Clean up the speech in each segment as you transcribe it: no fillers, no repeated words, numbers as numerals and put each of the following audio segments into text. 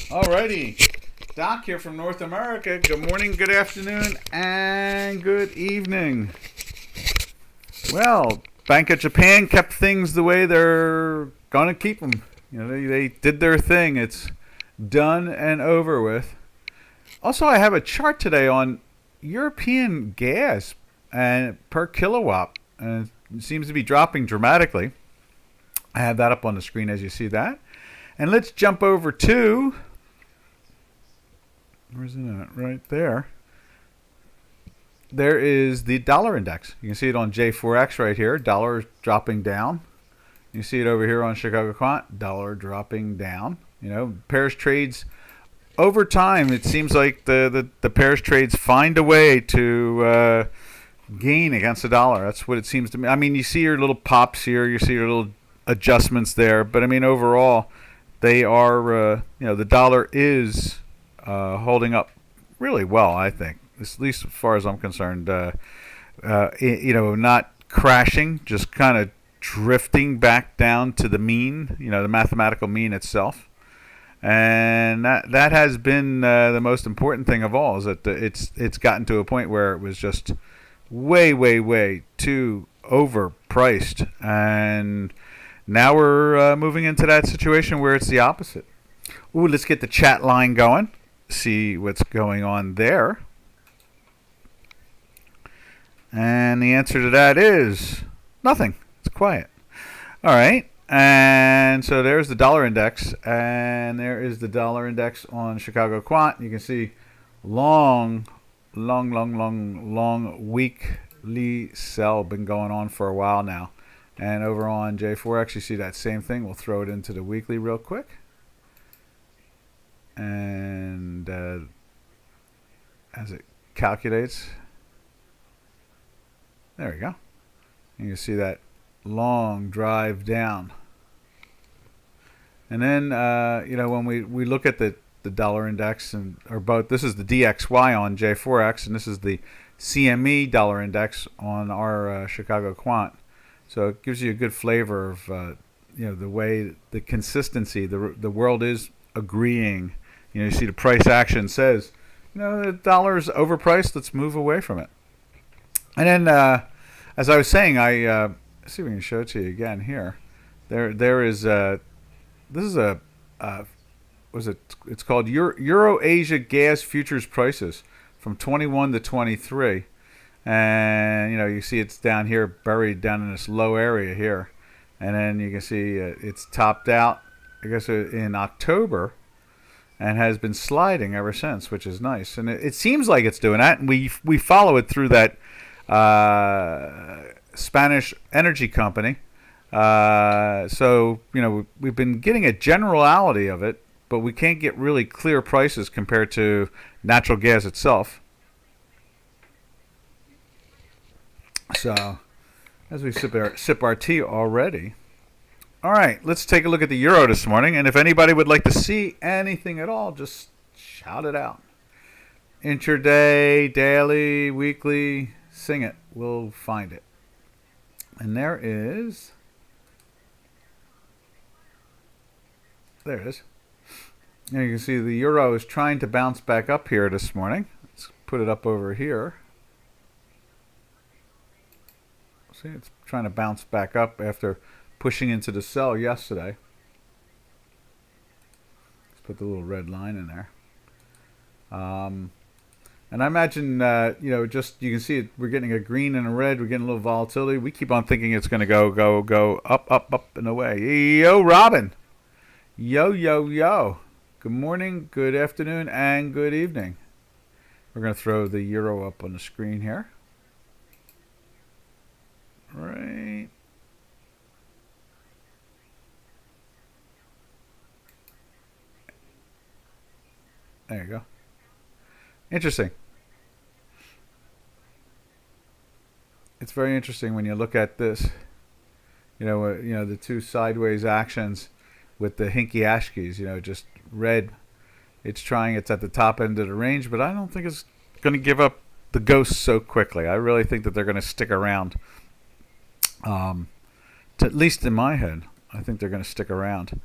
Alrighty, Doc here from North America. Good morning, good afternoon, and good evening. Well, Bank of Japan kept things the way they're gonna keep them. You know, they did their thing. It's done and over with. Also, I have a chart today on European gas and per kilowatt, and it seems to be dropping dramatically. I have that up on the screen as you see that. And let's jump over to, where's it at? Right there. There is the dollar index. You can see it on J4X right here. Dollar dropping down. You see it over here on Chicago Quant. Dollar dropping down. You know, pairs trades over time. It seems like the pairs trades find a way to gain against the dollar. That's what it seems to me. I mean, you see your little pops here. You see your little adjustments there. But I mean, overall, they are, the dollar is holding up really well, I think, at least as far as I'm concerned. Not crashing, just kind of drifting back down to the mean, the mathematical mean itself. And that has been the most important thing of all, is that it's gotten to a point where it was just way, way, way too overpriced. And now we're moving into that situation where it's the opposite. Ooh, let's get the chat line going. See what's going on there. And the answer to that is nothing. It's quiet. All right. And so there's the dollar index. And there is the dollar index on Chicago Quant. You can see long weekly sell been going on for a while now. And over on J4X, you see that same thing. We'll throw it into the weekly real quick. And as it calculates, there we go. You can see that long drive down. And then, when we look at the dollar index, or both, this is the DXY on J4X, and this is the CME dollar index on our Chicago Quant. So it gives you a good flavor of, the way, the consistency, the world is agreeing. You see the price action says, the dollar is overpriced. Let's move away from it. And then, as I was saying, let's see if we can show it to you again here. There is this is it's called Euro Asia gas futures prices from 21 to 23. And you see it's down here, buried down in this low area here, and then you can see it's topped out, I guess, in October, and has been sliding ever since, which is nice. And it seems like it's doing that, and we follow it through that Spanish energy company. So we've been getting a generality of it, but we can't get really clear prices compared to natural gas itself. So, as we sip our tea already. All right, let's take a look at the euro this morning. And if anybody would like to see anything at all, just shout it out. Intraday, daily, weekly, sing it. We'll find it. And there it is. And you can see the euro is trying to bounce back up here this morning. Let's put it up over here. See, it's trying to bounce back up after pushing into the sell yesterday. Let's put the little red line in there. And I imagine, just you can see it. We're getting a green and a red. We're getting a little volatility. We keep on thinking it's going to go up and away. Yo, Robin. Yo. Good morning, good afternoon, and good evening. We're going to throw the euro up on the screen here. Right. There you go. Interesting. It's very interesting when you look at this. The two sideways actions with the hinky ashkies. Just red. It's at the top end of the range, but I don't think it's going to give up the ghost so quickly. I really think that they're going to stick around. At least in my head, I think they're going to stick around.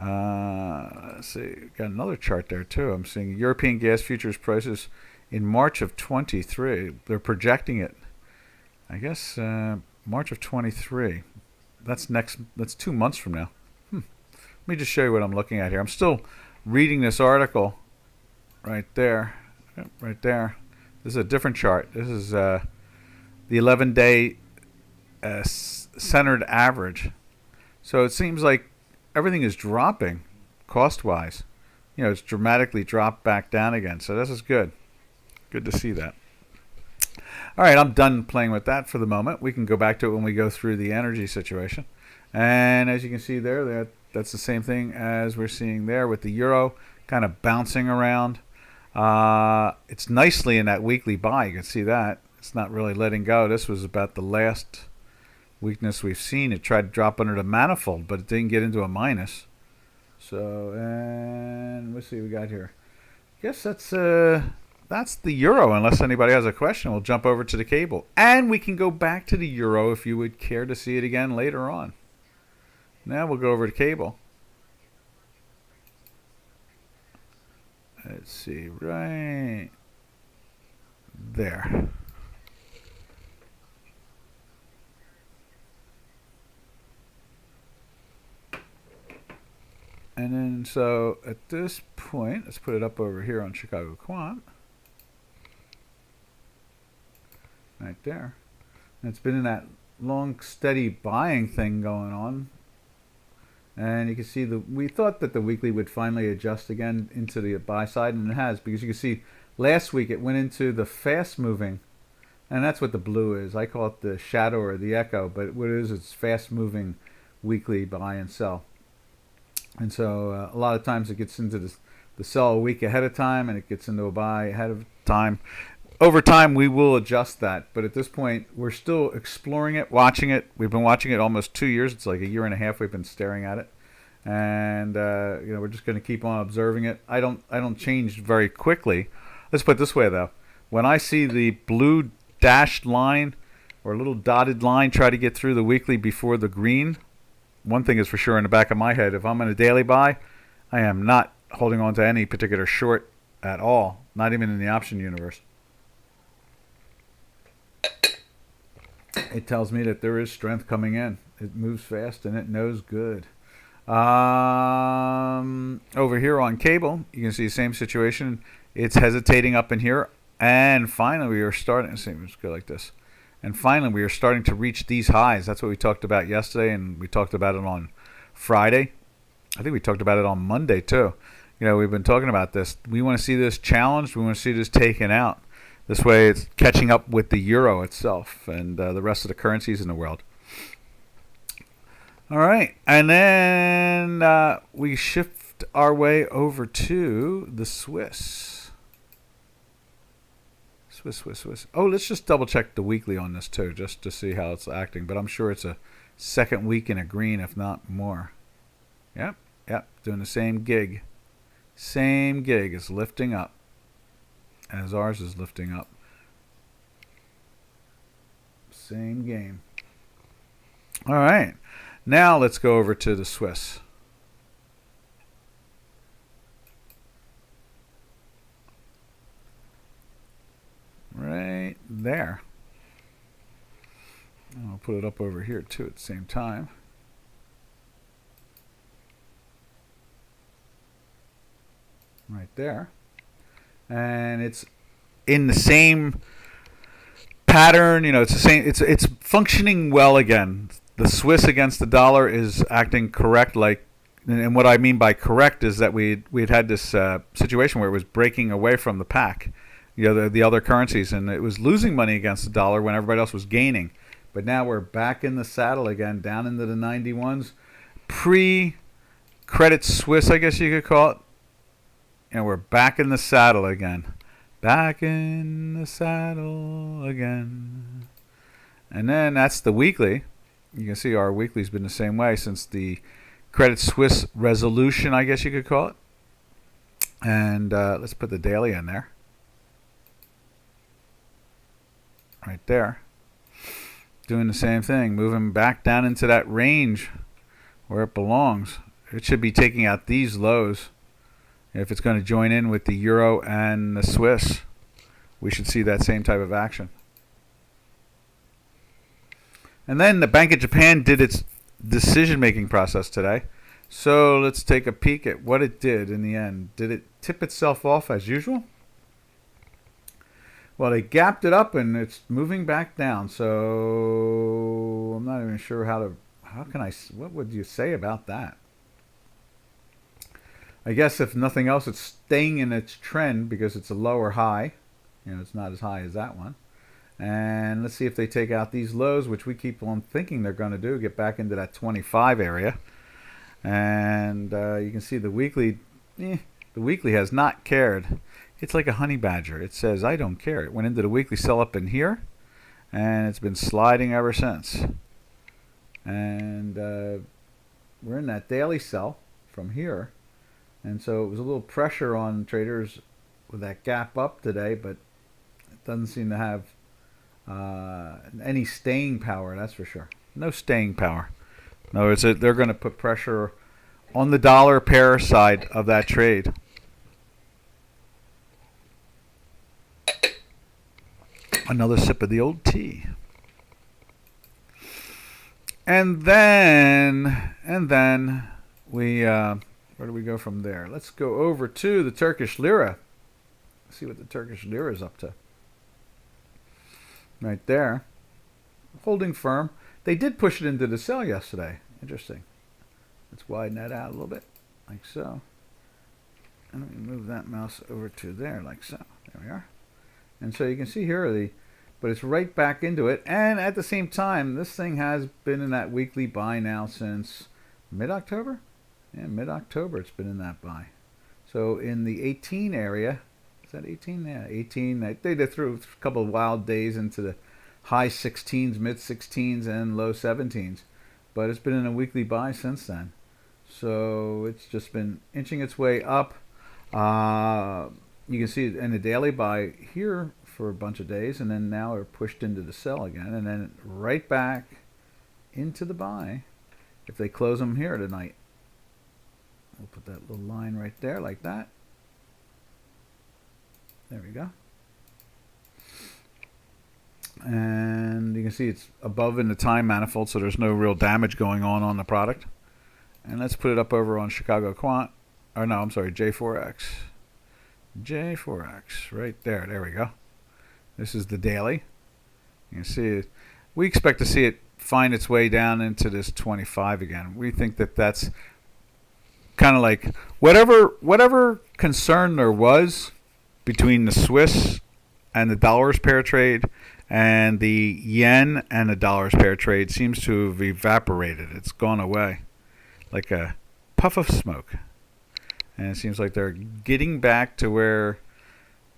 Let's see, got another chart there too. I'm seeing European gas futures prices in March of 23. They're projecting it, I guess, March of 23. That's 2 months from now. Let me just show you what I'm looking at here. I'm still reading this article right there. Right there. This is a different chart. This is the 11-day centered average. So it seems like everything is dropping cost-wise. You know, it's dramatically dropped back down again. So this is good. Good to see that. All right, I'm done playing with that for the moment. We can go back to it when we go through the energy situation. And as you can see there, that's the same thing as we're seeing there with the euro kind of bouncing around. It's nicely in that weekly buy. You can see that. It's not really letting go. This was about the last weakness we've seen. It tried to drop under the manifold, but it didn't get into a minus. So, and let's see what we got here. I guess that's the euro. Unless anybody has a question, we'll jump over to the cable. And we can go back to the euro if you would care to see it again later on. Now we'll go over to cable. Let's see, right there. And then, so at this point, let's put it up over here on Chicago Quant. Right there. And it's been in that long, steady buying thing going on. And you can see we thought that the weekly would finally adjust again into the buy side, and it has, because you can see last week it went into the fast moving, and that's what the blue is. I call it the shadow or the echo, but what it is, it's fast moving weekly buy and sell. And so a lot of times it gets into the sell a week ahead of time, and it gets into a buy ahead of time. Over time, we will adjust that. But at this point, we're still exploring it, watching it. We've been watching it almost 2 years. It's like a year and a half we've been staring at it. And we're just going to keep on observing it. I don't change very quickly. Let's put it this way, though. When I see the blue dashed line or little dotted line try to get through the weekly before the green, one thing is for sure in the back of my head. If I'm in a daily buy, I am not holding on to any particular short at all, not even in the option universe. It tells me that there is strength coming in. It moves fast and it knows good. Over here on cable, you can see the same situation. It's hesitating up in here, and finally we are starting. Let's go like this. And finally we are starting to reach these highs. That's what we talked about yesterday, and we talked about it on Friday. I think we talked about it on Monday too. You know, we've been talking about this. We want to see this challenged. We want to see this taken out. This way it's catching up with the euro itself and the rest of the currencies in the world. All right. And then we shift our way over to the Swiss. Swiss. Oh, let's just double check the weekly on this too, just to see how it's acting. But I'm sure it's a second week in a green, if not more. Yep. Doing the same gig. Same gig. It's lifting up as ours is lifting up. Same game. All right. Now let's go over to the Swiss. Right there. I'll put it up over here too at the same time. Right there. And it's in the same pattern, you know, it's the same, it's functioning well again. The Swiss against the dollar is acting correct, like, and what I mean by correct is that we'd had this situation where it was breaking away from the pack, you know, the other currencies, and it was losing money against the dollar when everybody else was gaining. But now we're back in the saddle again, down into the 91s. Pre-credit Swiss, I guess you could call it. And we're back in the saddle again. Back in the saddle again. And then that's the weekly. You can see our weekly's been the same way since the Credit Suisse resolution, I guess you could call it. And let's put the daily in there. Right there. Doing the same thing. Moving back down into that range where it belongs. it should be taking out these lows. If it's going to join in with the euro and the Swiss, we should see that same type of action. And then the Bank of Japan did its decision-making process today. So let's take a peek at what it did in the end. Did it tip itself off as usual? Well, they gapped it up and it's moving back down. So I'm not even sure what would you say about that? I guess if nothing else, it's staying in its trend because it's a lower high. It's not as high as that one. And let's see if they take out these lows, which we keep on thinking they're going to do, get back into that 25 area. And you can see the weekly has not cared. It's like a honey badger. It says, I don't care. It went into the weekly sell up in here, and it's been sliding ever since. And we're in that daily sell from here. And so it was a little pressure on traders with that gap up today, but it doesn't seem to have any staying power, that's for sure. No staying power. In other words, they're going to put pressure on the dollar pair side of that trade. Another sip of the old tea. And then we, where do we go from there? Let's go over to the Turkish lira. See what the Turkish lira is up to. Right there. Holding firm. They did push it into the sell yesterday. Interesting. Let's widen that out a little bit, like so. And let me move that mouse over to there, like so. There we are. And so you can see here, but it's right back into it. And at the same time, this thing has been in that weekly buy now since mid-October. Yeah, mid-October it's been in that buy. So in the 18 area, is that 18? Yeah, 18. They threw a couple of wild days into the high 16s, mid 16s, and low 17s. But it's been in a weekly buy since then. So it's just been inching its way up. You can see it in the daily buy here for a bunch of days, and then now we're pushed into the sell again, and then right back into the buy if they close them here tonight. We'll put that little line right there like that. There we go. And you can see it's above in the time manifold, so there's no real damage going on the product. And let's put it up over on Chicago Quant. Or no, I'm sorry, J4X. J4X, right there. There we go. This is the daily. You can see it. We expect to see it find its way down into this 25 again. We think that that's kind of like whatever concern there was between the Swiss and the dollars pair trade and the yen and the dollars pair trade seems to have evaporated. It's gone away like a puff of smoke. And it seems like they're getting back to where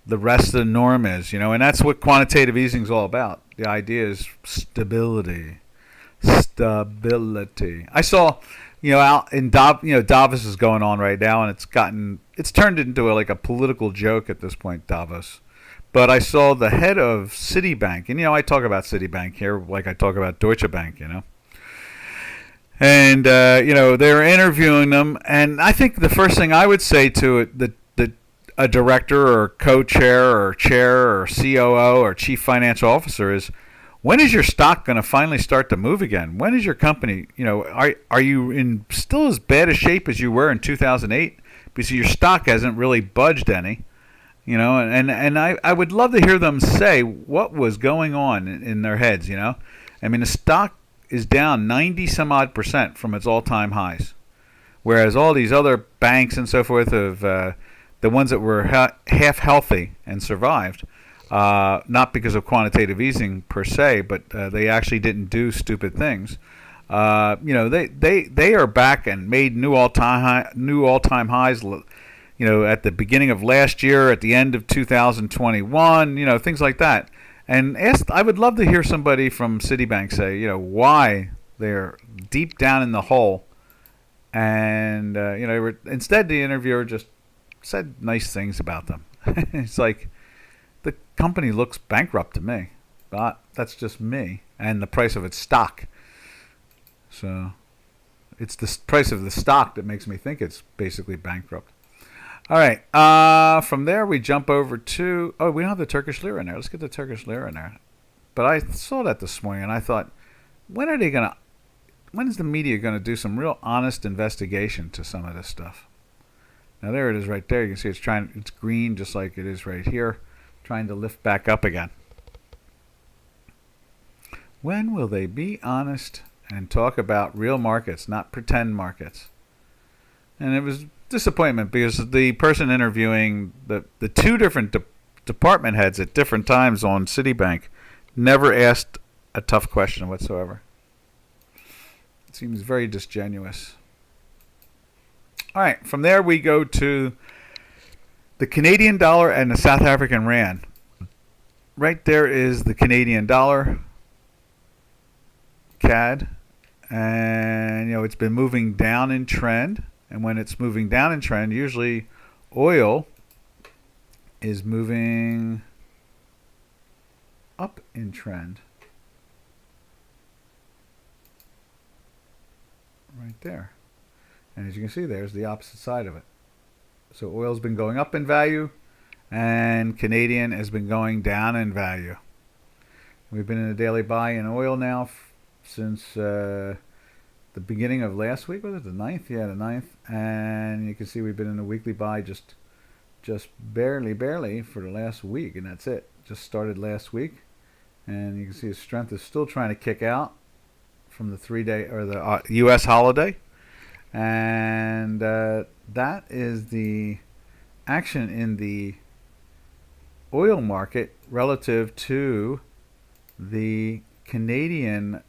the rest of the norm is, and that's what quantitative easing is all about. The idea is stability. Stability. I saw, out in Davos is going on right now, and it's turned into like a political joke at this point, Davos. But I saw the head of Citibank, and I talk about Citibank here like I talk about Deutsche Bank, And they're interviewing them, and I think the first thing I would say to a director or co-chair or chair or COO or chief financial officer is, when is your stock going to finally start to move again? When is your company, are you in still as bad a shape as you were in 2008? Because your stock hasn't really budged any, and I would love to hear them say what was going on in their heads, I mean, the stock is down 90 some odd % from its all-time highs, whereas all these other banks and so forth have the ones that were half healthy and survived, not because of quantitative easing per se, but they actually didn't do stupid things. They are back and made new all-time highs. At the beginning of last year, at the end of 2021, things like that. And I would love to hear somebody from Citibank say, why they're deep down in the hole. And instead the interviewer just said nice things about them. It's like, the company looks bankrupt to me, but that's just me and the price of its stock. So it's the price of the stock that makes me think it's basically bankrupt. All right. From there, we jump over to... Oh, we don't have the Turkish lira in there. Let's get the Turkish lira in there. But I saw that this morning, and I thought, when is the media going to do some real honest investigation to some of this stuff? Now, there it is right there. You can see it's green just like it is right here, trying to lift back up again. When will they be honest and talk about real markets, not pretend markets? And it was disappointment because the person interviewing the two different department heads at different times on Citibank never asked a tough question whatsoever. It seems very disingenuous. All right, from there we go to the Canadian dollar and the South African rand. Right there is the Canadian dollar, CAD, and it's been moving down in trend. And when it's moving down in trend, usually oil is moving up in trend. Right there. And as you can see, there's the opposite side of it. So oil's been going up in value, and Canadian has been going down in value. We've been in a daily buy in oil now since the beginning of last week. Was it the 9th? Yeah, the 9th. And you can see we've been in a weekly buy just barely for the last week, and that's it. Just started last week, and you can see the strength is still trying to kick out from the 3-day or the U.S. holiday. And that is the action in the oil market relative to the Canadian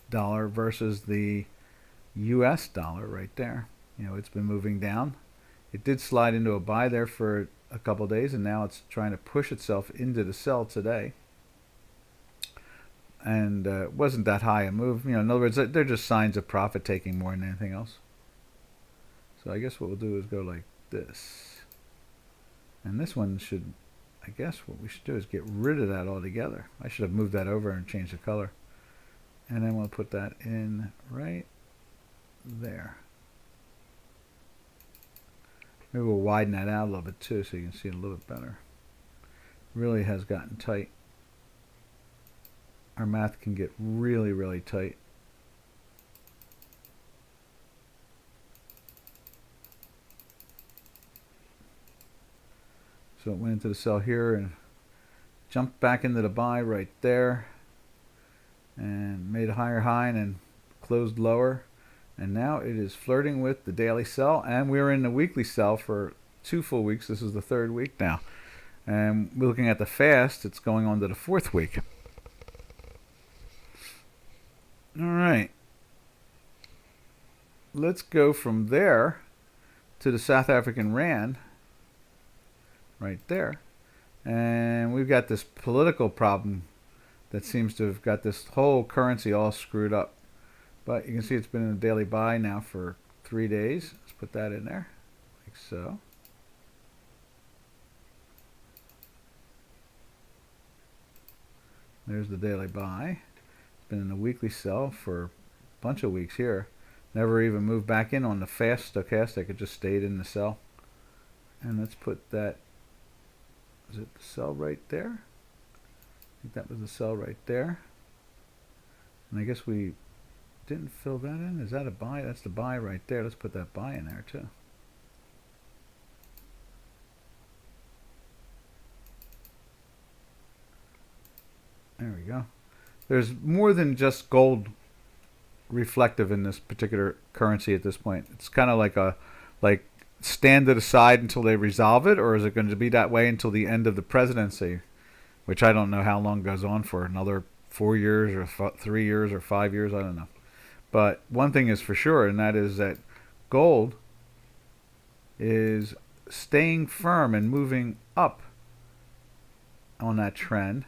dollar versus the U.S. dollar right there. It's been moving down. It did slide into a buy there for a couple of days, and now it's trying to push itself into the sell today. And it wasn't that high a move. In other words, they're just signs of profit taking more than anything else. So I guess what we'll do is go like this. And this one should, I guess what we should do is get rid of that altogether. I should have moved that over and changed the color. And then we'll put that in right there. Maybe we'll widen that out a little bit too so you can see it a little bit better. Really has gotten tight. Our math can get really, really tight. So it went into the sell here and jumped back into the buy right there and made a higher high and then closed lower. And now it is flirting with the daily sell, and we're in the weekly sell for 2 full weeks. This is the 3rd week now. And we're looking at the fast. It's going on to the 4th week. All right. Let's go from there to the South African rand right there. And we've got this political problem that seems to have got this whole currency all screwed up. But you can see it's been in a daily buy now for 3 days. Let's put that in there, like so. There's the daily buy. It's been in a weekly sell for a bunch of weeks here. Never even moved back in on the fast stochastic. It just stayed in the sell. And let's put that, is it the sell right there? I think that was the sell right there. And I guess we didn't fill that in. Is that a buy? That's the buy right there. Let's put that buy in there too. There we go. There's more than just gold reflective in this particular currency at this point. It's kind of like stand it aside until they resolve it, or is it going to be that way until the end of the presidency, which I don't know how long goes on for, another 4 years or 3 years or 5 years, I don't know. But one thing is for sure, and that is that gold is staying firm and moving up on that trend.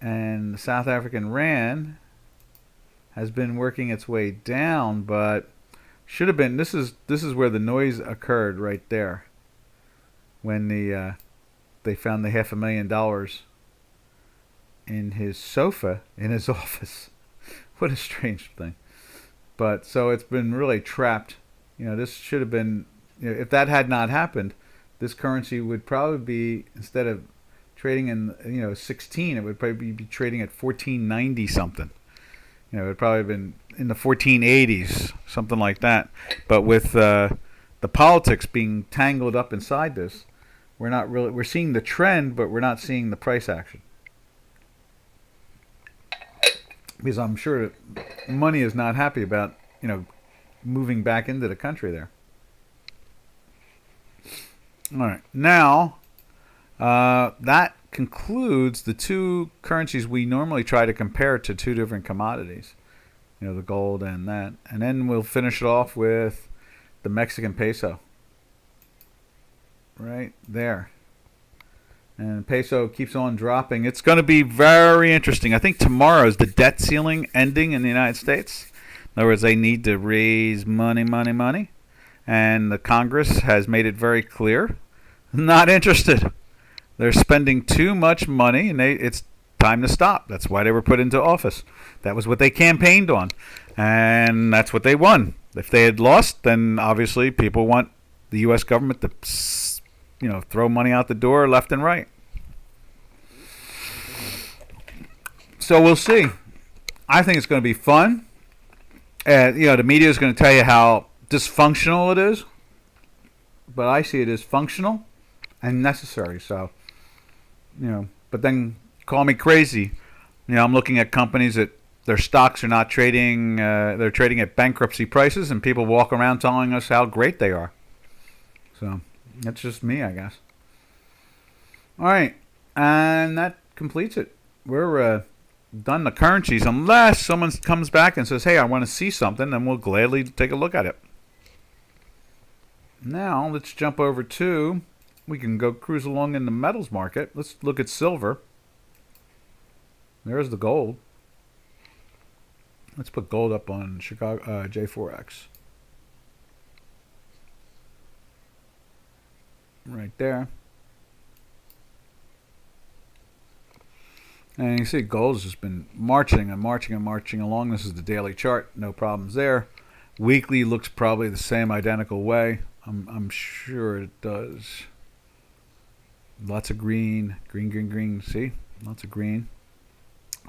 And the South African rand has been working its way down, but should have been. This is where the noise occurred right there, when they found the $500,000 in his sofa in his office. What a strange thing. But so it's been really trapped. This should have been, if that had not happened, this currency would probably be, instead of trading in 16, it would probably be trading at 1490 something. It would probably have been in the 1480s, something like that. But with the politics being tangled up inside this, we're seeing the trend, but we're not seeing the price action. Because I'm sure that money is not happy about, moving back into the country there. All right. Now, that concludes the two currencies we normally try to compare to two different commodities. The gold and that. And then we'll finish it off with the Mexican peso. Right there. And peso keeps on dropping. It's going to be very interesting. I think tomorrow is the debt ceiling ending in the United States. In other words, they need to raise money. And the Congress has made it very clear, not interested. They're spending too much money, and it's time to stop. That's why they were put into office. That was what they campaigned on, and that's what they won. If they had lost, then obviously people want the U.S. government to, throw money out the door left and right. So we'll see. I think it's going to be fun. The media is going to tell you how dysfunctional it is, but I see it as functional and necessary. So, but then call me crazy. I'm looking at companies that their stocks are not trading, they're trading at bankruptcy prices, and people walk around telling us how great they are. So that's just me, I guess. All right, and that completes it. We're done the currencies, unless someone comes back and says, hey, I want to see something, then we'll gladly take a look at it. Now, let's jump over to, we can go cruise along in the metals market. Let's look at silver. There's the gold. Let's put gold up on Chicago J4X. Right there. And you see gold's just been marching along. This is the daily chart. No problems there. Weekly looks probably the same identical way. I'm sure it does. Lots of green. See? Lots of green.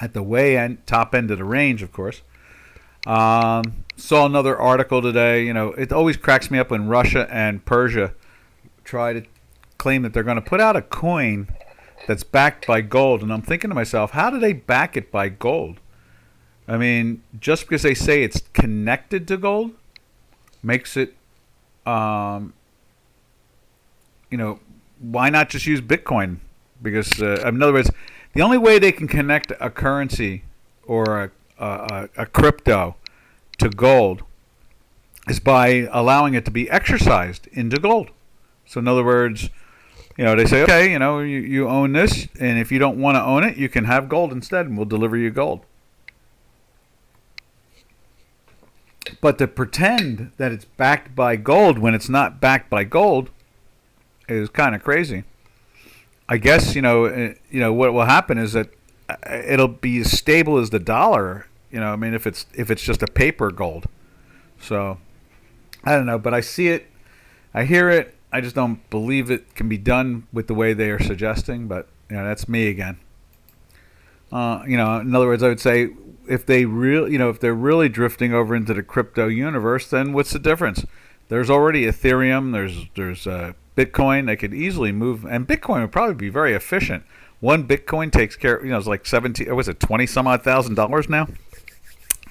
At the top end of the range, of course. Saw another article today. It always cracks me up when Russia and Persia try to claim that they're going to put out a coin that's backed by gold. And I'm thinking to myself, how do they back it by gold? I mean, just because they say it's connected to gold makes it, why not just use Bitcoin? Because, in other words, the only way they can connect a currency or a crypto to gold is by allowing it to be exercised into gold. So in other words, they say, okay, you own this, and if you don't want to own it, you can have gold instead, and we'll deliver you gold. But to pretend that it's backed by gold when it's not backed by gold is kind of crazy. I guess, what will happen is that it'll be as stable as the dollar, if it's just a paper gold. So, I don't know, but I see it, I hear it, I just don't believe it can be done with the way they are suggesting, but that's me again. In other words, I would say if they're really drifting over into the crypto universe, then what's the difference? There's already Ethereum, there's Bitcoin. They could easily move, and Bitcoin would probably be very efficient. One Bitcoin takes care, it's like 20 some odd $1,000 now,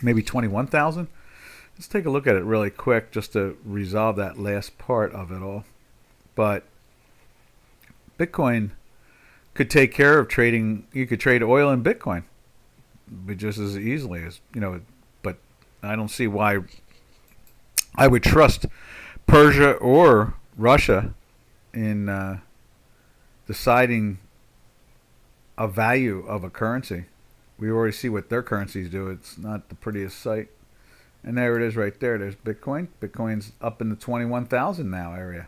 maybe 21,000. Let's take a look at it really quick just to resolve that last part of it all. But Bitcoin could take care of trading. You could trade oil in Bitcoin just as easily as, but I don't see why I would trust Persia or Russia in deciding a value of a currency. We already see what their currencies do. It's not the prettiest sight. And there it is right there. There's Bitcoin. Bitcoin's up in the 21,000 now area.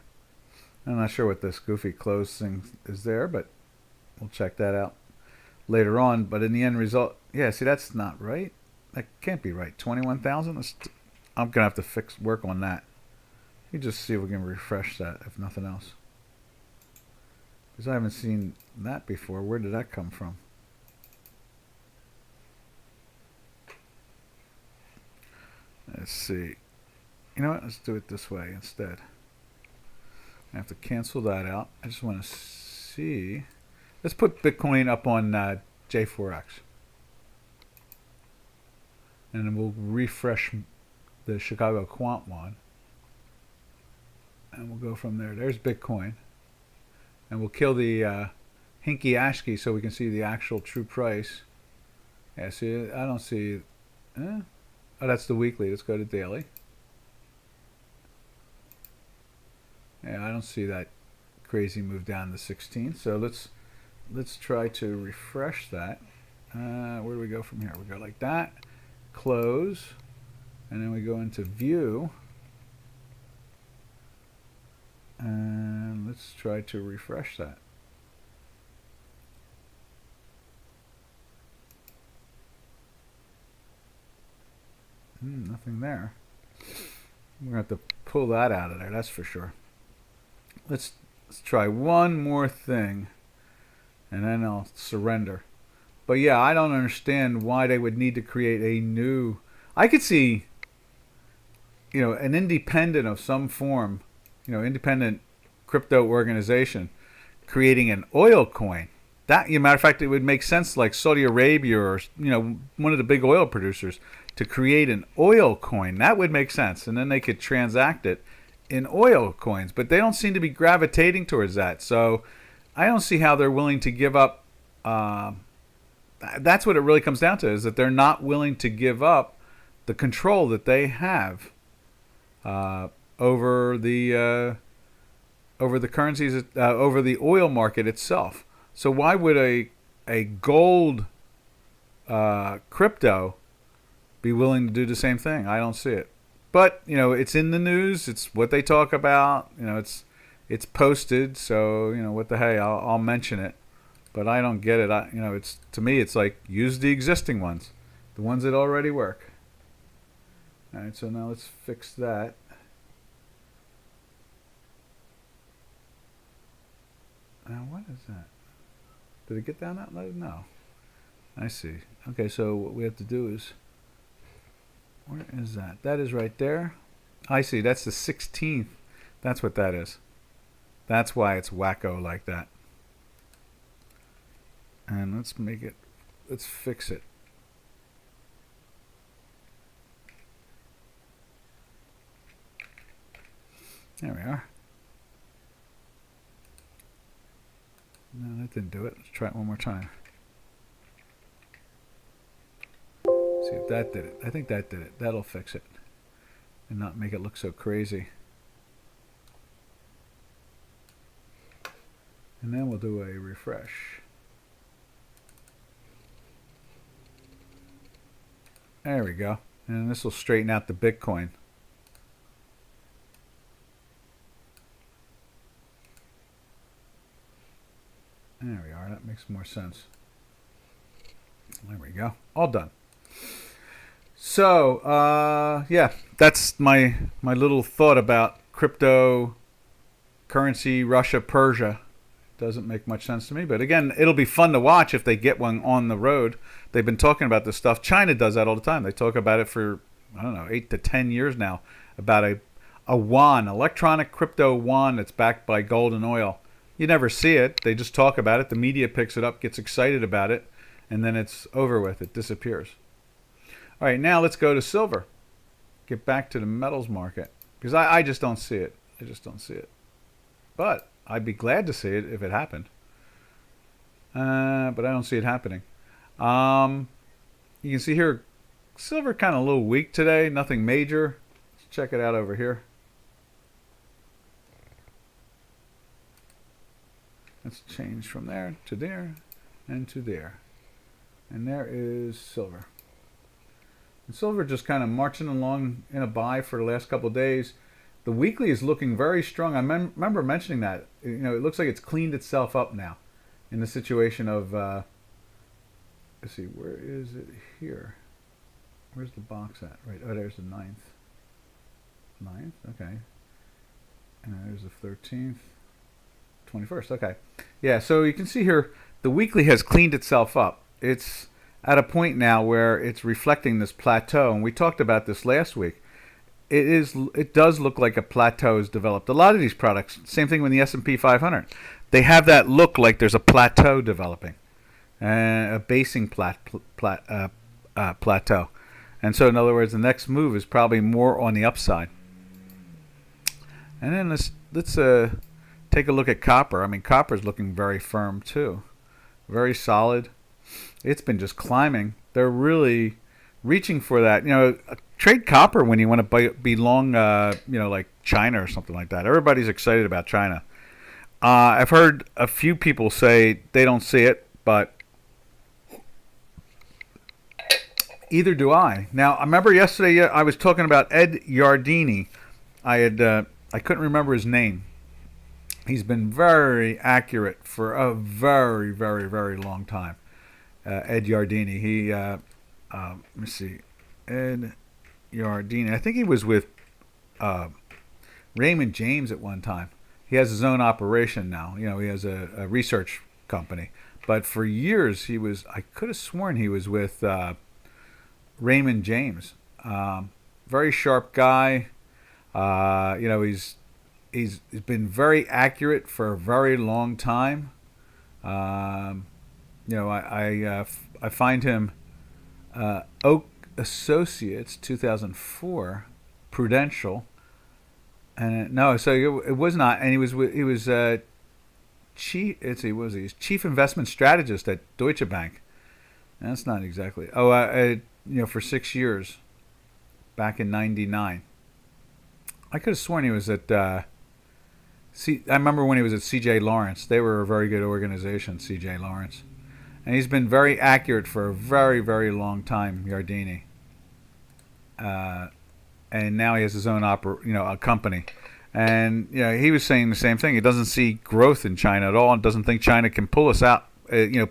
I'm not sure what this goofy close thing is there, but we'll check that out later on. But in the end result, yeah, see, that's not right. That can't be right. 21,000? I'm gonna have to work on that. Let me just see if we can refresh that, if nothing else, because I haven't seen that before. Where did that come from? Let's see. You know what? Let's do it this way instead. I have to cancel that out. I just want to see. Let's put Bitcoin up on J4X. And then we'll refresh the Chicago Quant one. And we'll go from there. There's Bitcoin. And we'll kill the hinky ASCII so we can see the actual true price. Yeah, see, I don't see. Oh, that's the weekly. Let's go to daily. Yeah, I don't see that crazy move down to 16. So let's try to refresh that. Where do we go from here? We go like that, close, and then we go into view. And let's try to refresh that. Nothing there. We're going to have to pull that out of there, that's for sure. Let's try one more thing, and then I'll surrender. But yeah, I don't understand why they would need to create a new... I could see, an independent of some form, independent crypto organization creating an oil coin. That, matter of fact, it would make sense, like Saudi Arabia or one of the big oil producers, to create an oil coin. That would make sense, and then they could transact it in oil coins. But they don't seem to be gravitating towards that. So I don't see how they're willing to give up. That's what it really comes down to, is that they're not willing to give up the control that they have over the currencies, over the oil market itself. So why would a gold crypto be willing to do the same thing? I don't see it. But it's in the news. It's what they talk about. It's posted. So what the hey? I'll mention it. But I don't get it. It's, to me, it's like, use the existing ones, the ones that already work. All right. So now let's fix that. Now what is that? Did it get down that low? No. I see. Okay. So what we have to do is, where is that? That is right there. I see. That's the 16th. That's what that is. That's why it's wacko like that. And let's fix it. There we are. No, that didn't do it. Let's try it one more time. See if that did it. I think that did it. That'll fix it and not make it look so crazy. And then we'll do a refresh. There we go. And this will straighten out the Bitcoin. There we are. That makes more sense. There we go. All done. So, yeah, that's my little thought about cryptocurrency, Russia, Persia. Doesn't make much sense to me. But again, it'll be fun to watch if they get one on the road. They've been talking about this stuff. China does that all the time. They talk about it for, 8 to 10 years now, about a yuan, electronic crypto yuan that's backed by gold and oil. You never see it. They just talk about it. The media picks it up, gets excited about it, and then it's over with. It disappears. All right, now let's go to silver. Get back to the metals market, because I just don't see it. I just don't see it. But I'd be glad to see it if it happened. But I don't see it happening. You can see here, silver kind of a little weak today. Nothing major. Let's check it out over here. Let's change from there to there and to there. And there is silver. And silver just kind of marching along in a buy for the last couple of days. The weekly is looking very strong. I remember mentioning that. It looks like it's cleaned itself up now in the situation of, let's see, where is it here? Where's the box at? Right, oh, there's the 9th. 9th. Okay. And there's the 13th. 21st. Okay. Yeah, so you can see here the weekly has cleaned itself up. It's at a point now where it's reflecting this plateau, and we talked about this last week. It does look like a plateau is developed. A lot of these products, same thing with the S&P 500. They have that look like there's a plateau developing, a basing plateau. And so in other words, the next move is probably more on the upside. And then let's take a look at copper. I mean, copper's looking very firm too, very solid. It's been just climbing. They're really reaching for that. Trade copper when you want to be long. Like China or something like that. Everybody's excited about China. I've heard a few people say they don't see it, but either do I. Now, I remember yesterday I was talking about Ed Yardeni. I couldn't remember his name. He's been very accurate for a very, very, very long time. Ed Yardeni. Let me see. Ed Yardeni. I think he was with Raymond James at one time. He has his own operation now. He has a research company. But for years, I could have sworn he was with Raymond James. Very sharp guy. He's been very accurate for a very long time. I find him Oak Associates 2004 Prudential, and it was not. And he was chief. He's chief investment strategist at Deutsche Bank. And that's not exactly. For 6 years, back in '99. I could have sworn he was at. I remember when he was at C.J. Lawrence. They were a very good organization, C.J. Lawrence, and he's been very accurate for a very, very long time. Yardeni, and now he has his own a company, and he was saying the same thing. He doesn't see growth in China at all, and doesn't think China can pull us out.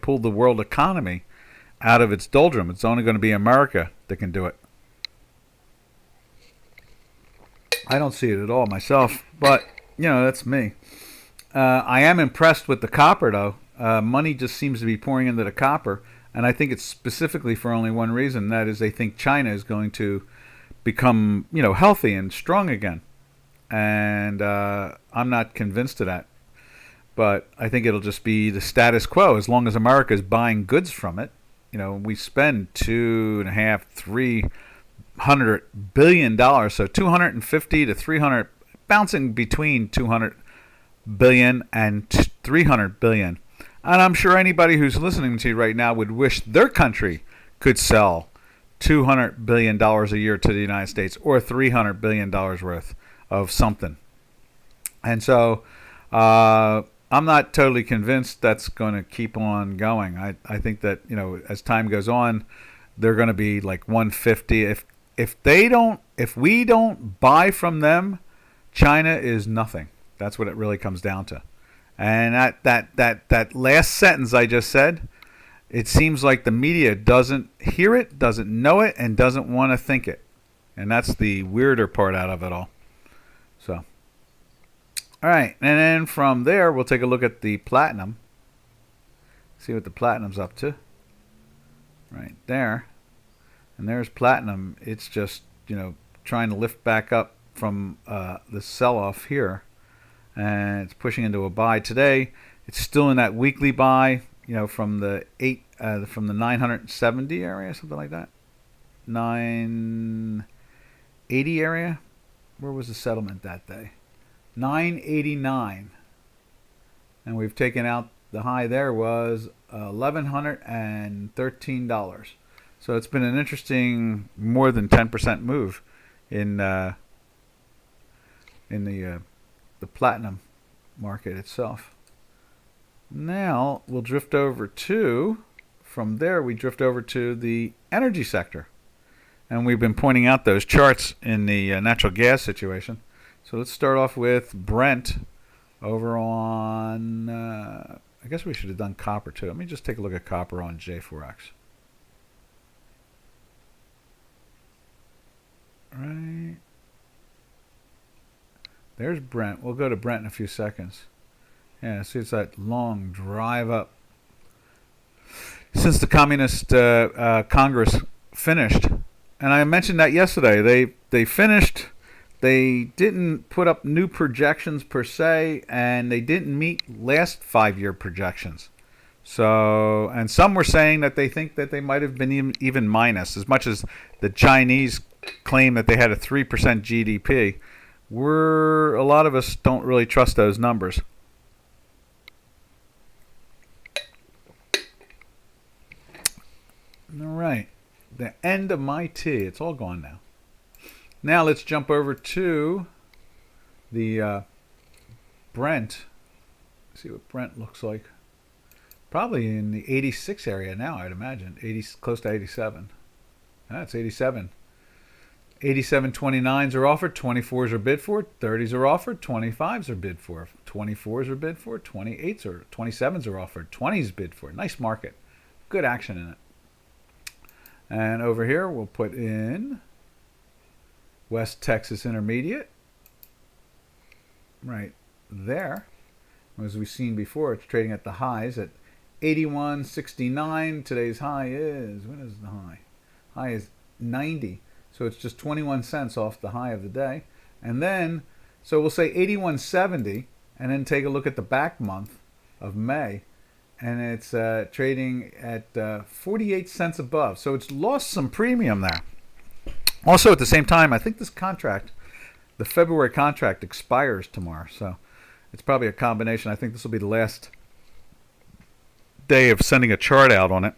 Pull the world economy out of its doldrum. It's only going to be America that can do it. I don't see it at all myself, but that's me. I am impressed with the copper, though. Money just seems to be pouring into the copper, and I think it's specifically for only one reason. That is, they think China is going to become, healthy and strong again, and I'm not convinced of that. But I think it'll just be the status quo as long as America is buying goods from it. We spend $2.5–300 billion, so 250 to 300, bouncing between 200 billion and 300 billion. And I'm sure anybody who's listening to you right now would wish their country could sell $200 billion a year to the United States, or $300 billion worth of something. And so I'm not totally convinced that's going to keep on going. I think that as time goes on, they're going to be like 150. If we don't buy from them, China is nothing. That's what it really comes down to. And that last sentence I just said, it seems like the media doesn't hear it, doesn't know it, and doesn't want to think it. And that's the weirder part out of it all. So, all right. And then from there, we'll take a look at the platinum. See what the platinum's up to. Right there. And there's platinum. It's just, trying to lift back up from the sell-off here. And it's pushing into a buy today. It's still in that weekly buy, from the 970 area, something like that. 980 area. Where was the settlement that day? 989. And we've taken out the high there was $1,113. So it's been an interesting, more than 10% move in the platinum market itself. Now we'll drift over from there we drift over to the energy sector. And we've been pointing out those charts in the natural gas situation. So let's start off with Brent over on, I guess we should have done copper too. Let me just take a look at copper on J4X. Right. There's Brent. We'll go to Brent in a few seconds. Yeah, see, it's that long drive up. Since the Communist Congress finished, and I mentioned that yesterday, they finished. They didn't put up new projections per se, and they didn't meet last 5-year projections. So, and some were saying that they think that they might have been even minus, as much as the Chinese claim that they had a 3% GDP. A lot of us don't really trust those numbers. All right, the end of my tea. It's all gone now. Now let's jump over to the Brent. See what Brent looks like. Probably in the 86 area now, I'd imagine. Close to 87. That's 87. 87.29s are offered. 24s are bid for. 30s are offered. 25s are bid for. 24s are bid for. 27s are offered. 20s bid for. Nice market. Good action in it. And over here, we'll put in West Texas Intermediate. Right there. As we've seen before, it's trading at the highs at 81.69. Today's high is, what is the high? High is 90. So it's just 21 cents off the high of the day. And then, so we'll say 81.70, and then take a look at the back month of May. And it's trading at 48 cents above. So it's lost some premium there. Also, at the same time, I think this contract, the February contract, expires tomorrow. So it's probably a combination. I think this will be the last day of sending a chart out on it.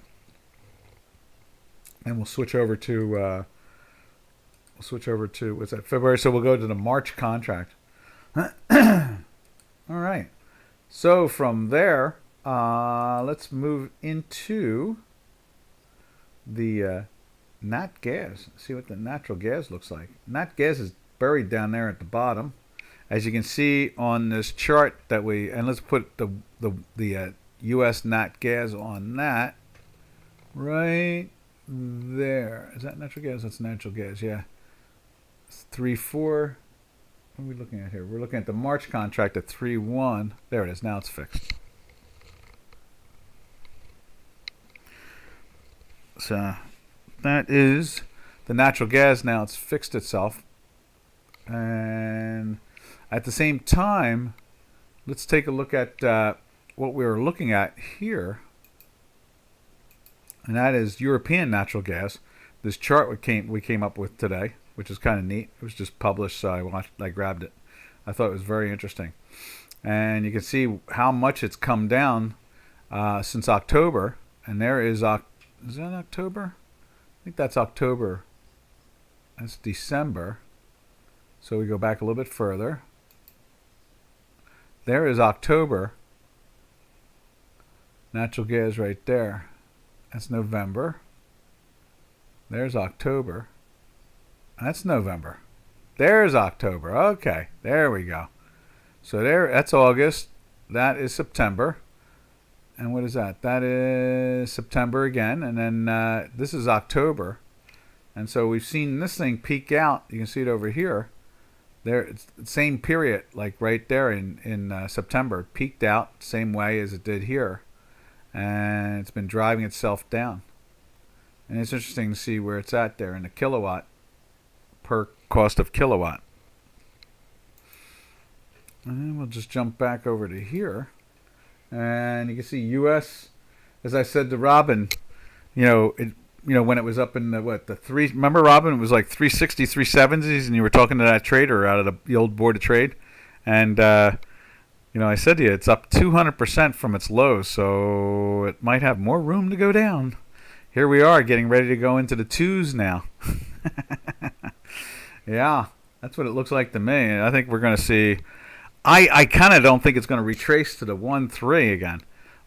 And we'll switch over to what's that, February. So we'll go to the March contract. All right. So from there, let's move into the nat gas. See what the natural gas looks like. Nat gas is buried down there at the bottom, as you can see on this chart that and let's put the U.S. nat gas on that right there. Is that natural gas? That's natural gas. Yeah. It's 3.4. What are we looking at here? We're looking at the March contract at 3.1. There it is. Now it's fixed. So that is the natural gas. Now it's fixed itself. And at the same time, let's take a look at what we were looking at here. And that is European natural gas. This chart we came up with today, which is kind of neat. It was just published, so I grabbed it. I thought it was very interesting. And you can see how much it's come down since October. And there is that October? I think that's October. That's December. So we go back a little bit further. There is October. Natural gas right there. That's November. There's October. That's November. There's October. Okay, there we go. So that's August. That is September. And what is that? That is September again. And then this is October. And so we've seen this thing peak out. You can see it over here. There, it's the same period, like right there in September. It peaked out same way as it did here. And it's been driving itself down. And it's interesting to see where it's at there in the kilowatt per cost of kilowatt. And then we'll just jump back over to here. And you can see U.S., as I said to Robin, when it was up in the three, remember Robin, it was like 360, 370s, and you were talking to that trader out of the old board of trade. And, I said to you, it's up 200% from its lows, so it might have more room to go down. Here we are getting ready to go into the twos now. Yeah, that's what it looks like to me. I think we're going to see, I kind of don't think it's going to retrace to the 1.3 again,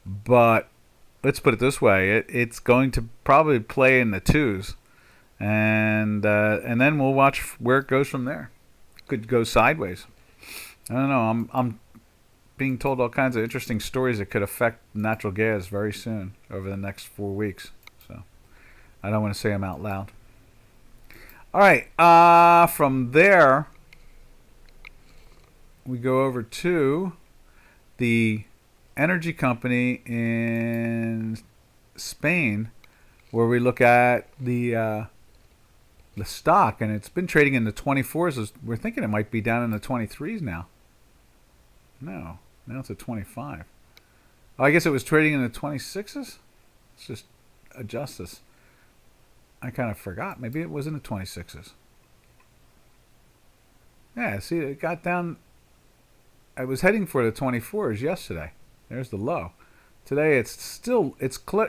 but let's put it this way, it's going to probably play in the twos, and then we'll watch where it goes from there. Could go sideways. I don't know. I'm being told all kinds of interesting stories that could affect natural gas very soon over the next 4 weeks. So I don't want to say them out loud. All right. From there, we go over to the energy company in Spain, where we look at the stock, and it's been trading in the 24s. We're thinking it might be down in the 23s now. No, now it's at 25. Oh, I guess it was trading in the 26s. Let's just adjust this. I kind of forgot. Maybe it was in the 26s. Yeah, see, it got down. I was heading for the 24s yesterday. There's the low. Today it's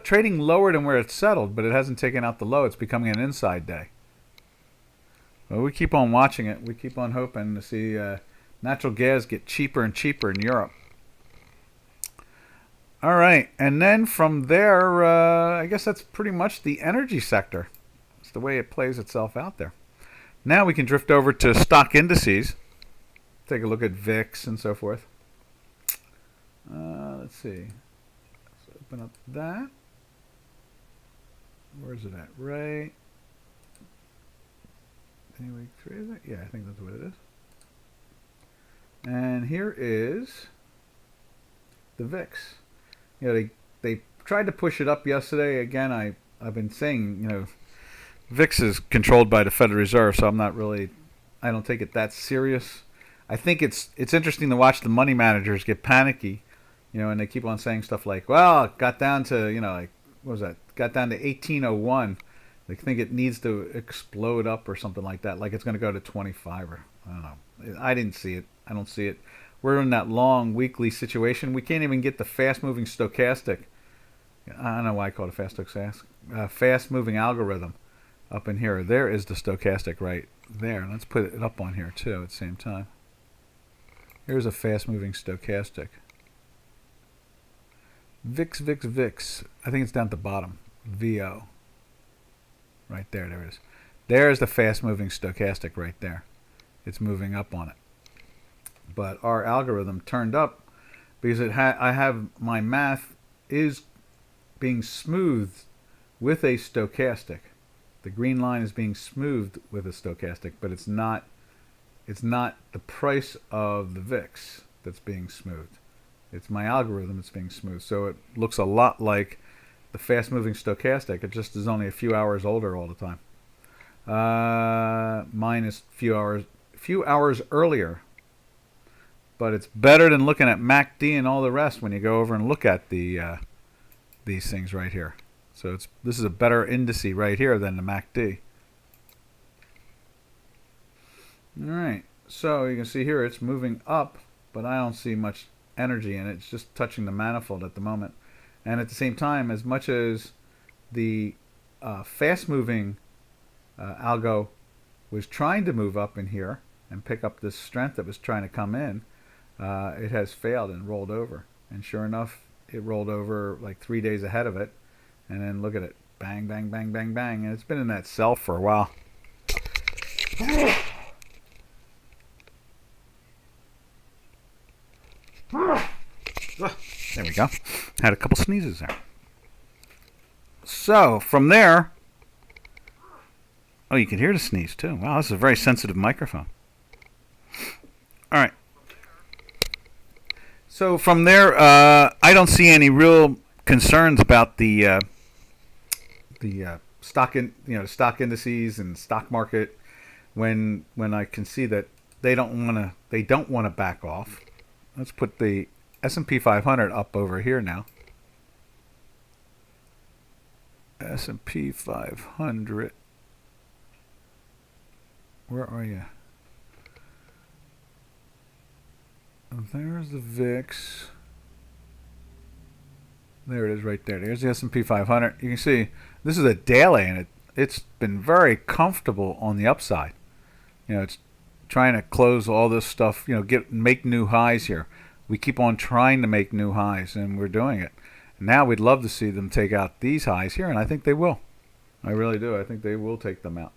trading lower than where it's settled, but it hasn't taken out the low. It's becoming an inside day. Well, we keep on watching it. We keep on hoping to see natural gas get cheaper and cheaper in Europe. All right, and then from there, I guess that's pretty much the energy sector. It's the way it plays itself out there. Now we can drift over to stock indices. Take a look at VIX and so forth. Let's see. Let's open up that. Where's it at? Right. Anyway, is it? Yeah, I think that's what it is. And here is the VIX. You know, they tried to push it up yesterday. Again, I've been saying, you know, VIX is controlled by the Federal Reserve, so I don't take it that serious. I think it's interesting to watch the money managers get panicky, you know, and they keep on saying stuff like, well, it got down to, you know, like, what was that? Got down to 1801. They think it needs to explode up or something like that, like it's going to go to 25 or, I don't know. I didn't see it. I don't see it. We're in that long weekly situation. We can't even get the fast-moving stochastic. I don't know why I call it a fast-moving algorithm up in here. There is the stochastic right there. Let's put it up on here, too, at the same time. Here's a fast-moving stochastic. VIX, VIX, VIX. I think it's down at the bottom. VO. Right there, there it is. There's the fast-moving stochastic right there. It's moving up on it. But our algorithm turned up because I have my math is being smoothed with a stochastic. The green line is being smoothed with a stochastic, but it's not the price of the VIX that's being smoothed. It's my algorithm that's being smoothed. So it looks a lot like the fast-moving stochastic. It just is only a few hours older all the time. Mine is a few hours earlier. But it's better than looking at MACD and all the rest when you go over and look at these things right here. So this is a better indice right here than the MACD. All right. So you can see here it's moving up, but I don't see much energy in it. It's just touching the manifold at the moment. And at the same time, as much as the fast-moving algo was trying to move up in here and pick up this strength that was trying to come in, it has failed and rolled over. And sure enough, it rolled over like 3 days ahead of it. And then look at it. Bang, bang, bang, bang, bang. And it's been in that cell for a while. There we go. Had a couple sneezes there. So, from there... Oh, you can hear the sneeze, too. Wow, this is a very sensitive microphone. All right. So, from there, I don't see any real concerns about the stock indices and stock market when I can see that they don't want to back off. Let's put the S&P 500 up over here now. S&P 500. Where are you? There's the VIX. There it is right there. There's the S&P 500. You can see this is a daily, and it's been very comfortable on the upside. You know, it's trying to close all this stuff, you know, make new highs here. We keep on trying to make new highs, and we're doing it. Now we'd love to see them take out these highs here, and I think they will. I really do. I think they will take them out.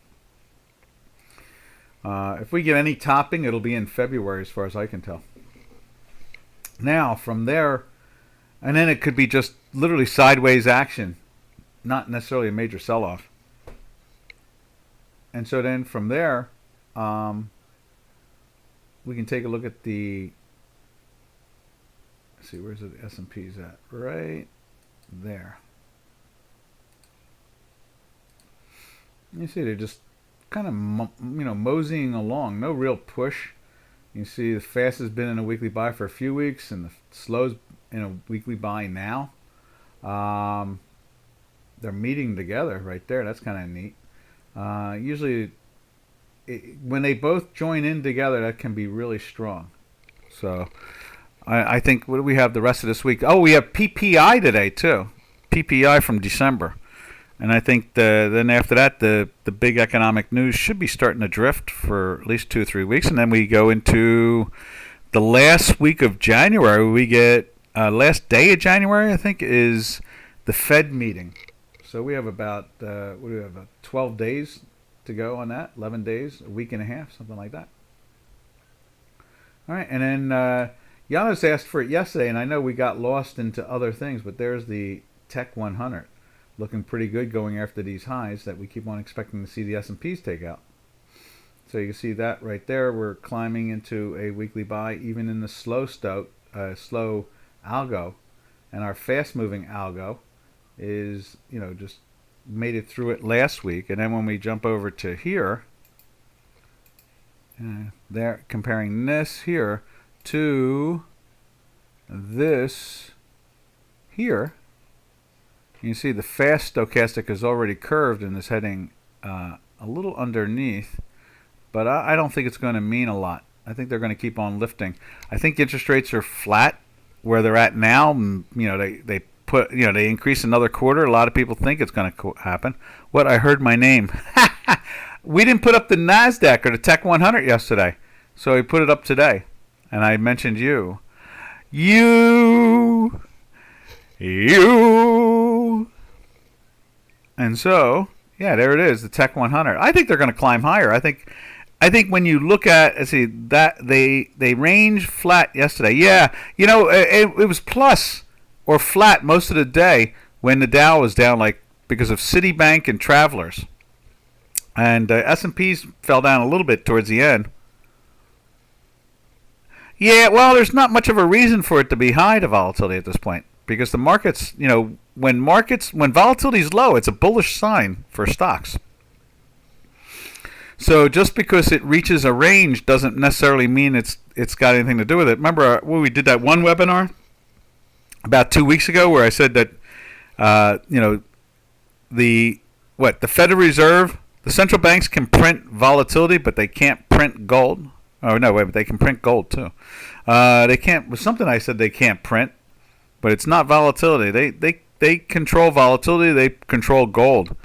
If we get any topping, it'll be in February as far as I can tell. Now, from there, and then it could be just literally sideways action, not necessarily a major sell-off. And so then from there, we can take a look at the. Let's see, where's the S&P's at? Right there. You see, they're just kind of moseying along. No real push. You see, the fast has been in a weekly buy for a few weeks, and the slow's in a weekly buy now. They're meeting together right there. That's kind of neat. Usually, when they both join in together, that can be really strong. So, I think, what do we have the rest of this week? Oh, we have PPI today, too. PPI from December. And I think then after that, the big economic news should be starting to drift for at least 2 or 3 weeks. And then we go into the last week of January. We get last day of January, I think, is the Fed meeting. So we have about, what do we have, about 12 days to go on that, 11 days, a week and a half, something like that. All right, and then Giannis asked for it yesterday, and I know we got lost into other things, but there's the Tech 100. Looking pretty good going after these highs that we keep on expecting to see the S&Ps take out. So you can see that right there. We're climbing into a weekly buy, even in the slow algo. And our fast-moving algo is, just made it through it last week. And then when we jump over to here, they're comparing this here to this here. You can see the fast stochastic is already curved and is heading a little underneath, but I don't think it's going to mean a lot. I think they're going to keep on lifting. I think interest rates are flat where they're at now. They increase another quarter. A lot of people think it's going to happen. What? I heard my name. We didn't put up the NASDAQ or the Tech 100 yesterday, so we put it up today, and I mentioned you. And so, yeah, there it is, the Tech 100. I think they're going to climb higher. I think when you look at, let's see, that they range flat yesterday. Yeah, it was plus or flat most of the day when the Dow was down, like because of Citibank and Travelers. And S&Ps fell down a little bit towards the end. Yeah, well, there's not much of a reason for it to be high to volatility at this point. Because the markets, when volatility is low, it's a bullish sign for stocks. So just because it reaches a range doesn't necessarily mean it's got anything to do with it. Remember when we did that one webinar about 2 weeks ago where I said that, the Federal Reserve, the central banks can print volatility, but they can't print gold. Oh no, wait, but they can print gold too. They can't. Was something I said they can't print. But it's not volatility. They control volatility. They control gold.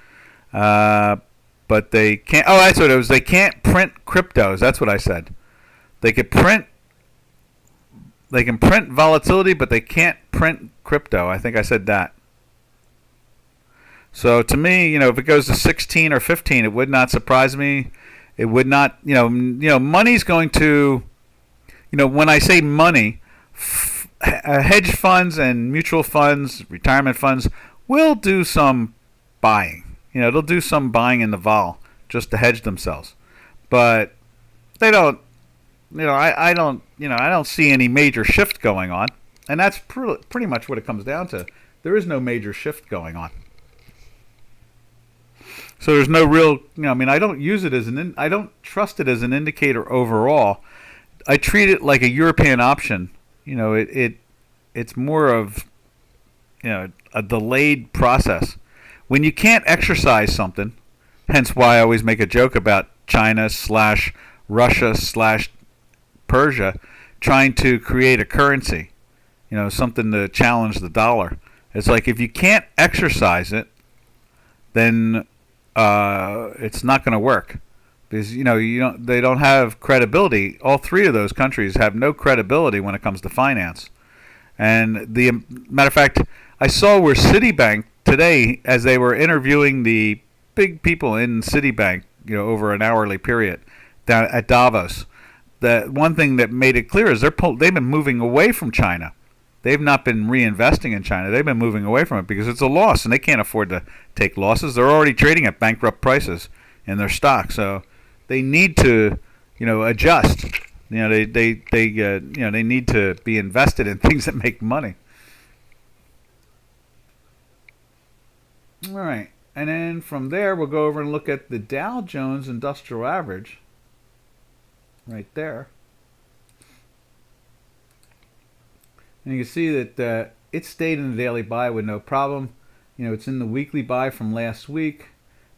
But they can't. Oh, that's what it was. They can't print cryptos. That's what I said. They can print volatility, but they can't print crypto. I think I said that. So to me, if it goes to 16 or 15, it would not surprise me. It would not. Money's going to. When I say money. Hedge funds and mutual funds, retirement funds will do some buying. They'll do some buying in the vol just to hedge themselves, but they don't. I don't see any major shift going on, and that's pretty much what it comes down to. There is no major shift going on, so there's no real. I don't use it as I don't trust it as an indicator overall. I treat it like a European option. It's more of a delayed process. When you can't exercise something, hence why I always make a joke about China/Russia/Persia trying to create a currency, something to challenge the dollar. It's like if you can't exercise it, then it's not going to work. Because they don't have credibility. All three of those countries have no credibility when it comes to finance. And the matter of fact, I saw where Citibank today, as they were interviewing the big people in Citibank, over an hourly period down at Davos, the one thing that made it clear is they've been moving away from China. They've not been reinvesting in China. They've been moving away from it because it's a loss, and they can't afford to take losses. They're already trading at bankrupt prices in their stock, so they need to, adjust. They need to be invested in things that make money. All right. And then from there, we'll go over and look at the Dow Jones Industrial Average right there. And you can see that it stayed in the daily buy with no problem. It's in the weekly buy from last week.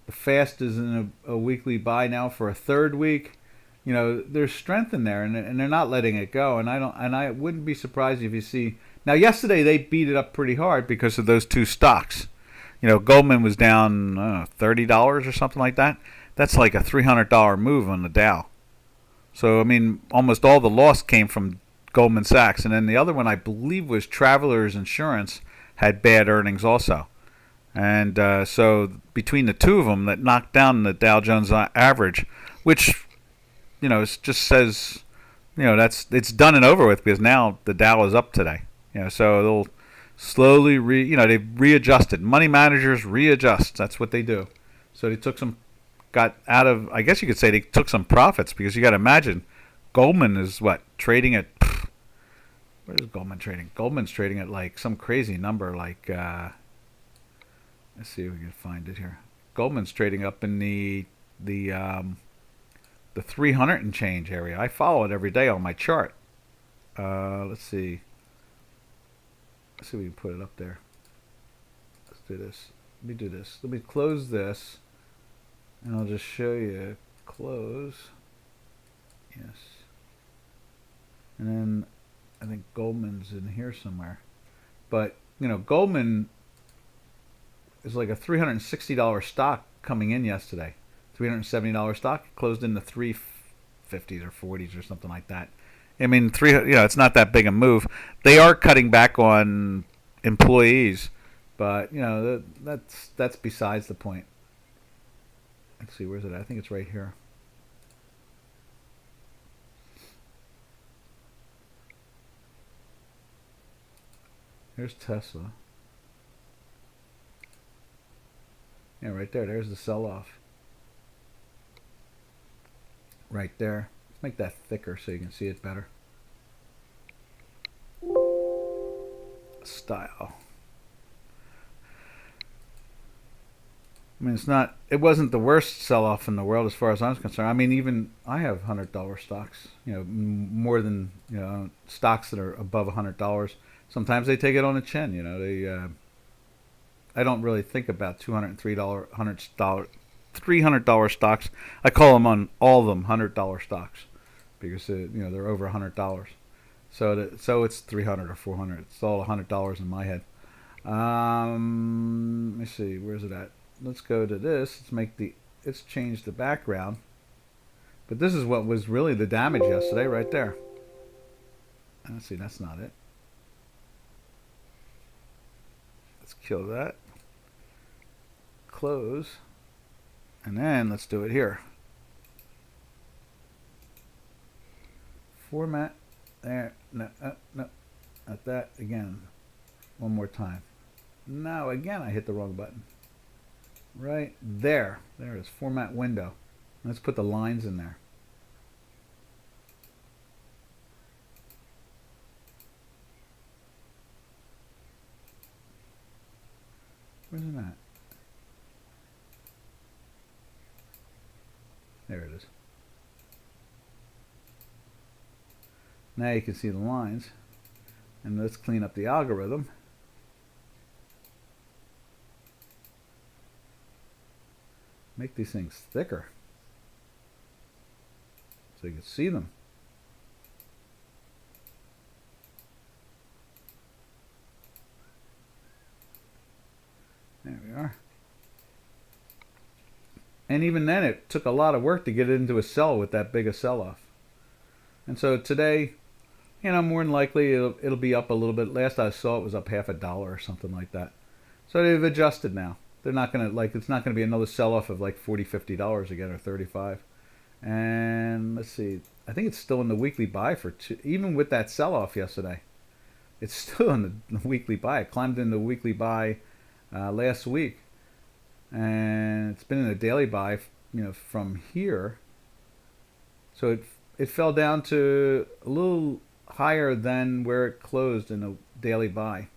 The fast is in a weekly buy now for a third week. There's strength in there, and they're not letting it go. And I wouldn't be surprised if you see. Now, yesterday they beat it up pretty hard because of those two stocks. Goldman was down $30 or something like that. That's like a $300 move on the Dow. So almost all the loss came from Goldman Sachs, and then the other one I believe was Travelers Insurance had bad earnings also. And so between the two of them, that knocked down the Dow Jones average, which it just says it's done and over with, because now the Dow is up today. So they'll slowly they've readjusted. Money managers readjust. That's what they do. So they got out of, I guess you could say they took some profits, because you got to imagine Goldman is trading at, what is Goldman trading? Goldman's trading at like some crazy number, like let's see if we can find it here. Goldman's trading up in the 300 and change area. I follow it every day on my chart. Let's see. Let's see if we can put it up there. Let's do this. Let me do this. Let me close this, and I'll just show you. Close. Yes. And then I think Goldman's in here somewhere. But, Goldman is like a $360 stock coming in yesterday. $370 stock, closed in the 350s or 40s or something like that. It's not that big a move. They are cutting back on employees, but that's besides the point. Let's see, where's it at? I think it's right here. Here's Tesla. Yeah, right there. There's the sell-off. Right there. Let's make that thicker so you can see it better. Style. It wasn't the worst sell-off in the world as far as I'm concerned. Even I have $100 stocks, more than, stocks that are above $100. Sometimes they take it on the chin, I don't really think about $203, $300 stocks. I call them on all of them $100 stocks, because they're over $100. So it's 300 or 400. It's all $100 in my head. Let me see, where's it at? Let's go to this. Let's change the background. But this is what was really the damage yesterday, right there. Let's see, that's not it. Let's kill that. Close. And then let's do it here. Format. There. No, no. Not that. Again. One more time. Now again I hit the wrong button. Right there. There it is. Format window. Let's put the lines in there. Where's it at? There it is. Now you can see the lines. And let's clean up the algorithm. Make these things thicker so you can see them. There we are. And even then it took a lot of work to get it into a sell with that big a sell-off. And so today, more than likely it'll be up a little bit. Last I saw it was up $0.50 or something like that. So they've adjusted now. They're not going to, it's not going to be another sell-off of like $40, $50 again, or $35. And let's see, I think it's still in the weekly buy for two, even with that sell-off yesterday. It's still in the weekly buy. It climbed in the weekly buy last week. And it's been in a daily buy, from here. So it fell down to a little higher than where it closed in a daily buy.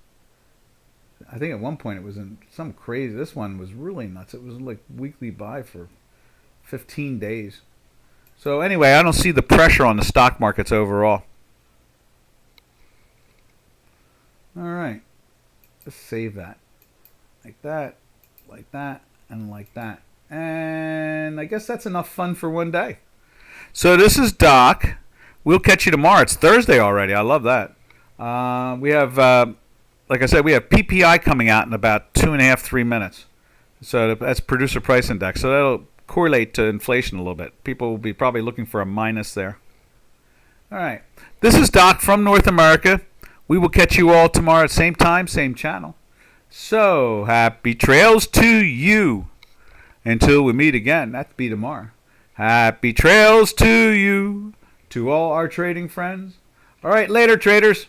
I think at one point it was in some crazy. This one was really nuts. It was like weekly buy for 15 days. So anyway, I don't see the pressure on the stock markets overall. All right, let's save that. Like that, and like that. And I guess that's enough fun for one day. So this is Doc. We'll catch you tomorrow. It's Thursday already. I love that. We have, like I said, we have PPI coming out in about 2.5, 3 minutes. So that's Producer Price Index. So that'll correlate to inflation a little bit. People will be probably looking for a minus there. All right. This is Doc from North America. We will catch you all tomorrow at same time, same channel. So happy trails to you. Until we meet again. That'll be tomorrow. Happy trails to you. To all our trading friends. All right, later, traders.